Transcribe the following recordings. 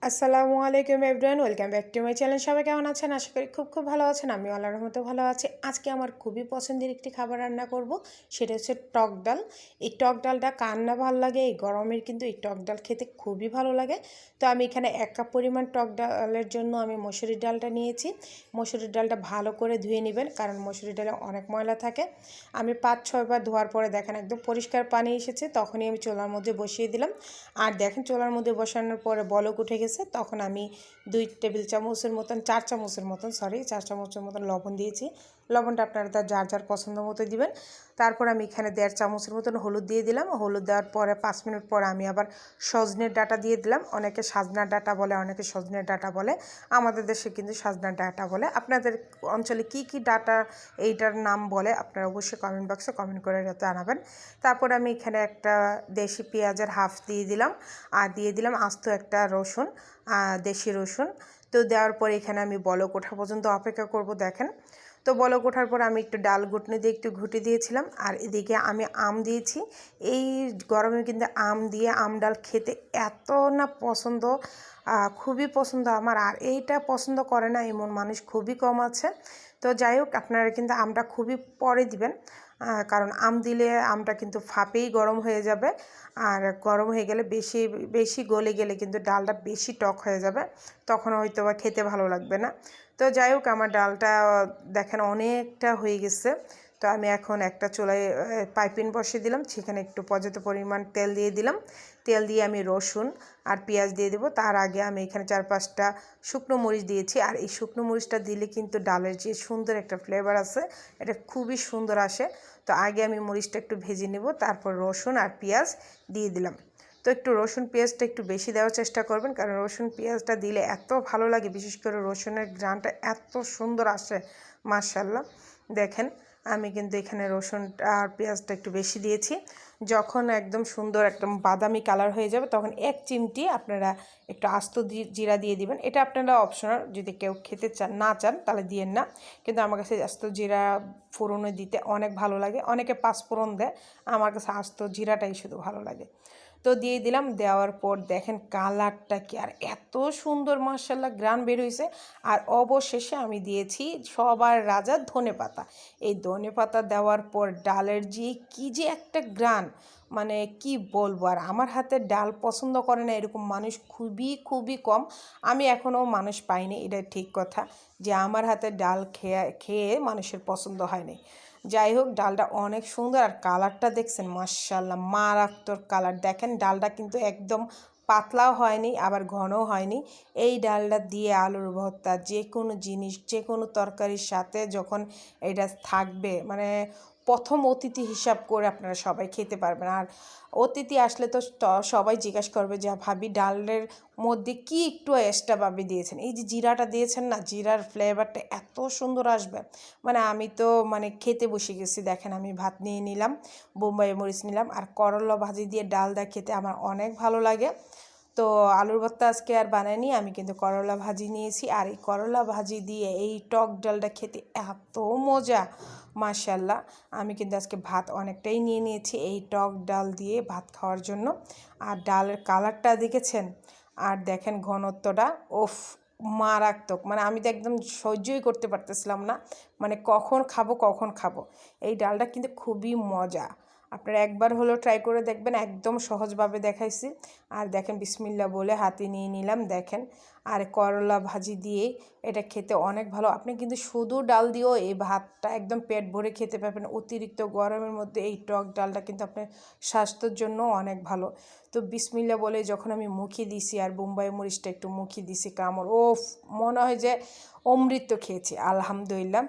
আসসালামু আলাইকুম everyone, welcome back to my channel. সবাই কেমন আছেন? আশা করি খুব ভালো আছেন। আমি আল্লাহর রহমতে ভালো আছি। আজকে আমার খুবই পছন্দের একটি খাবার রান্না করব, সেটা হচ্ছে টক ডাল। এই টক ডালটা কার না ভালো লাগে, এই গরমের কিন্তু এই টক ডাল খেতে খুবই ভালো লাগে। তো আমি এখানে 1 কাপ পরিমাণ টক ডালের জন্য আমি মসুরির ডালটা নিয়েছি। মসুরির ডালটা ভালো করে ধুয়ে নেবেন, কারণ মসুরির ডালে অনেক ময়লা থাকে। আমি 5-6 বার ধোয়ার পরে দেখেন একদম পরিষ্কার পানি এসেছে, তখনই আমি চুলার মধ্যে বসিয়ে দিলাম। আর দেখেন চুলার মধ্যে বসানোর পরে বলক উঠে গেছে, তখন আমি 2 টেবিল চামচের মতন 4 চামচের মতন 4 চামচের মতন লবণ দিয়েছি। লবণটা আপনারা তার যার পছন্দ মতো দিবেন। তারপর আমি এখানে 1.5 চামচের মতন হলুদ দিয়ে দিলাম। হলুদ দেওয়ার পরে 5 মিনিট পর আমি আবার সজনের ডাঁটা দিয়ে দিলাম। অনেকে সাজনার ডাঁটা বলে, অনেকে সজনের ডাঁটা বলে। আমাদের দেশে কিন্তু সাজনার ডাঁটা বলে। আপনাদের অঞ্চলে কি ডাঁটা এইটার নাম বলে আপনারা অবশ্যই কমেন্ট বক্সে কমেন্ট করে জানাবেন। তারপর আমি এখানে একটা দেশি পেঁয়াজের হাফ দিয়ে দিলাম, আর দিয়ে দিলাম আস্ত একটা রসুন, দেশি রসুন। তো দেওয়ার পরে এখানে আমি বলক ওঠা পর্যন্ত অপেক্ষা করব। দেখেন, তো বলক ওঠার পর আমি একটু ডাল ঘুটনি দিয়ে একটু ঘুটে দিয়েছিলাম, আর এদিকে আমি আম দিয়েছি। এই গরমে কিন্তু আম দিয়ে আম ডাল খেতে এত না পছন্দ, খুবই পছন্দ আমার। আর এইটা পছন্দ করে না এমন মানুষ খুবই কম আছে। তো যাই হোক, আপনারা কিন্তু আমটা খুবই পরে দিবেন, কারণ আম দিলে আমটা কিন্তু ফাঁপেই গরম হয়ে যাবে। আর গরম হয়ে গেলে বেশি বেশি গলে গেলে কিন্তু ডালটা বেশি টক হয়ে যাবে, তখন হয়তো বা খেতে ভালো লাগবে না। তো যাই হোক, আমার ডালটা দেখেন অনেকটা হয়ে গেছে। তো আমি এখন একটা চুলায় পাইপিং বসিয়ে দিলাম, সেখানে একটু পর্যাপ্ত পরিমাণ তেল দিয়ে দিলাম। তেল দিয়ে আমি রসুন আর পেঁয়াজ দিয়ে দেবো। তার আগে আমি এখানে 4-5টা শুকনো মরিচ দিয়েছি। আর এই শুকনো মরিচটা দিলে কিন্তু ডালের যে সুন্দর একটা ফ্লেভার আছে, এটা খুবই সুন্দর আসে। তো আগে আমি মরিচটা একটু ভেজে নেব, তারপর রসুন আর পেঁয়াজ দিয়ে দিলাম। তো একটু রসুন পেঁয়াজটা একটু বেশি দেওয়ার চেষ্টা করবেন, কারণ রসুন পেঁয়াজটা দিলে এত ভালো লাগে, বিশেষ করে রসুনের ঘ্রাণটা এত সুন্দর আসে, মাশাআল্লাহ। দেখেন, আমি কিন্তু এখানে রসুন আর পেঁয়াজটা একটু বেশি দিয়েছি। যখন একদম সুন্দর একদম বাদামি কালার হয়ে যাবে, তখন 1 চিমটি আপনারা একটু আস্ত জিরা দিয়ে দিবেন। এটা আপনারা অপশনাল, যদি কেউ খেতে না চান তাহলে দিয়েন না, কিন্তু আমার কাছে আস্ত জিরা ফোড়নে দিতে অনেক ভালো লাগে। অনেকে 5 ফোড়ন দেয়, আমার কাছে আস্ত জিরাটাই শুধু ভালো লাগে। তো দিয়ে দিলাম। দেওয়ার পর দেখেন কালারটা কি আর এত সুন্দর, মাশাআল্লাহ, গ্রান বের হয়েছে। আর অবশেষে আমি দিয়েছি সবার রাজা ধনেপাতা। এই ধনেপাতা দেওয়ার পর ডালের যে একটা গ্রান, মানে কি বলবো। আর আমার হাতের ডাল পছন্দ করে না এরকম মানুষ খুবই কম। আমি এখনও মানুষ পাইনি, এটা ঠিক কথা, যে আমার হাতের ডাল খেয়ে মানুষের পছন্দ হয়নি। যাই হোক, ডালটা অনেক সুন্দর। আর কালারটা দেখছেন, মাশাআল্লাহ, মারাত্মক কালার। দেখেন, ডালটা কিন্তু একদম পাতলাও হয়নি আবার ঘনও হয়নি। এই ডালটা দিয়ে আলুর ভর্তা, যে কোনো জিনিস, যে কোনো তরকারির সাথে যখন এটা থাকবে, মানে প্রথম অতিথি হিসাব করে আপনারা সবাই খেতে পারবেন। আর অতিথি আসলে তো সবাই জিজ্ঞাসা করবে যে ভাবি ডালের মধ্যে কি একটু এক্সট্রা ভাবে দিয়েছেন। এই যে জিরাটা দিয়েছেন না, জিরার ফ্লেভারটা এত সুন্দর আসবে, মানে আমি তো মানে খেতে বসে গেছি। দেখেন, আমি ভাত নিয়ে নিলাম, বোম্বাই মরিচ নিলাম, আর করলা ভাজি দিয়ে ডালটা খেতে আমার অনেক ভালো লাগে। তো আলুর ভর্তা আজকে আর বানাইনি, আমি কিন্তু করলা ভাজি নিয়েছি। আর এই করলা ভাজি দিয়ে এই টক ডালটা খেতে এত মজা, মাশাআল্লাহ। আমি কিন্তু আজকে ভাত অনেকটাই নিয়ে নিয়েছি এই টক ডাল দিয়ে ভাত খাওয়ার জন্য। আর ডালের কালারটা দেখেছেন, আর দেখেন ঘনত্বটা, ওফ, মারাত্মক। মানে আমি তো একদম সহ্যই করতে পারতেছিলাম না, মানে কখন খাবো। এই ডালটা কিন্তু খুবই মজা, আপনারা একবার হলেও ট্রাই করে দেখবেন, একদম সহজভাবে দেখাইছি। আর দেখেন, বিসমিল্লাহ বলে হাতে নিয়ে নিলাম। দেখেন, আর করলা ভাজি দিয়ে এটা খেতে অনেক ভালো। আপনি কিন্তু শুধু ডাল দিয়েও এই ভাতটা একদম পেট ভরে খেতে পারবেন। অতিরিক্ত গরমের মধ্যে এই টক ডালটা কিন্তু আপনার স্বাস্থ্যের জন্য অনেক ভালো। তো বিসমিল্লাহ বলে যখন আমি মুখে দিছি, আর বোম্বাই মরিচটা একটু মুখে দিছি, কামড়, ও মনে হয় যে অমৃত খেয়েছি, আলহামদুলিল্লাহ।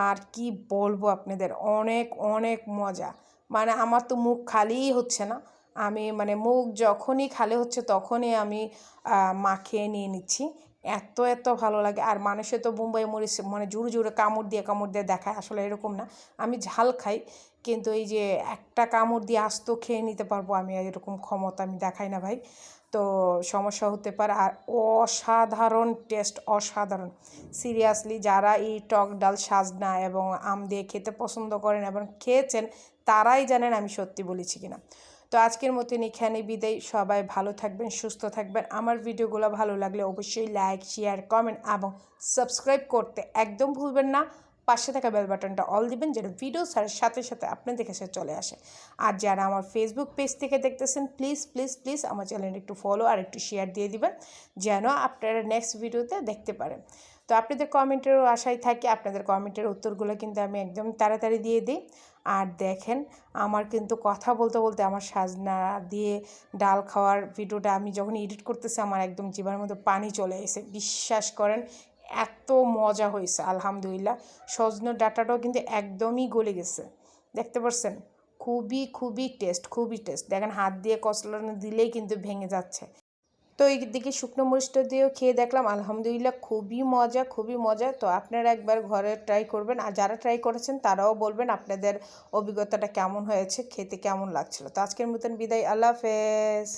আর কি বলবো আপনাদের, অনেক অনেক মজা। মানে আমার তো মুখ খালিই হচ্ছে না, আমি মানে মুখ যখনই খালি হচ্ছে তখনই আমি মাখিয়ে নিয়ে নিচ্ছি, এত ভালো লাগে। আর মানুষে তো বোম্বাই মরিচ মানে জোরে কামড় দিয়ে দেখায়, আসলে এরকম না। আমি ঝাল খাই, কিন্তু এই যে একটা কামড় দিয়ে আস্ত খেয়ে নিতে পারবো, আমি এরকম ক্ষমতা আমি দেখাই না ভাই। তো সমস্যা হতে পারে। আর অসাধারণ টেস্ট, অসাধারণ। সিরিয়াসলি, যারা এই টক ডাল, সাজনা এবং আম দিয়ে খেতে পছন্দ করেন এবং খেয়েছেন, তারাই জানেন আমি সত্যি বলেছি কিনা। তো আজকের মতন এখানে বিদায়। সবাই ভালো থাকবেন, সুস্থ থাকবেন। আমার ভিডিওগুলো ভালো লাগলে অবশ্যই লাইক, শেয়ার, কমেন্ট এবং সাবস্ক্রাইব করতে একদম ভুলবেন না। পাশে থাকা বেল বাটনটা অল দিবেন, যেন ভিডিও ছাড়ার সাথে সাথে আপনাদের কাছে চলে আসে। আর যারা আমার ফেসবুক পেজ থেকে দেখতেছেন, প্লিজ প্লিজ প্লিজ আমার চ্যানেলটা একটু ফলো আর একটু শেয়ার দিয়ে দিবেন, যেন আপনারা নেক্সট ভিডিওতে দেখতে পারেন। তো আপনাদের কমেন্টেরও আশায় থাকি। আপনাদের কমেন্টের উত্তরগুলো কিন্তু আমি একদম তাড়াতাড়ি দিয়ে দিই। আর দেখেন, আমার কিন্তু কথা বলতে বলতে আমার সাজনা দিয়ে ডাল খাওয়ার ভিডিওটা আমি যখন এডিট করতেছি, আমার একদম জিভার মধ্যে পানি চলে এসে, বিশ্বাস করেন এত মজা হয়েছে আলহামদুলিল্লাহ। সজনের ডাঁটাটাও কিন্তু একদমই গলে গেছে, দেখতে পাচ্ছেন? খুবই খুবই টেস্ট, খুবই টেস্ট। দেখেন হাত দিয়ে কচলানো দিলেই কিন্তু ভেঙে যাচ্ছে। তো এইদিকে শুকনো মরিচটা দিয়েও খেয়ে দেখলাম, আলহামদুলিল্লাহ খুবই মজা, খুবই মজা। তো আপনারা একবার ঘরে ট্রাই করবেন, আর যারা ট্রাই করেছেন তারাও বলবেন আপনাদের অভিজ্ঞতাটা কেমন হয়েছে, খেতে কেমন লাগছিল। তো আজকের মতন বিদায়, আল্লাহ হাফেজ।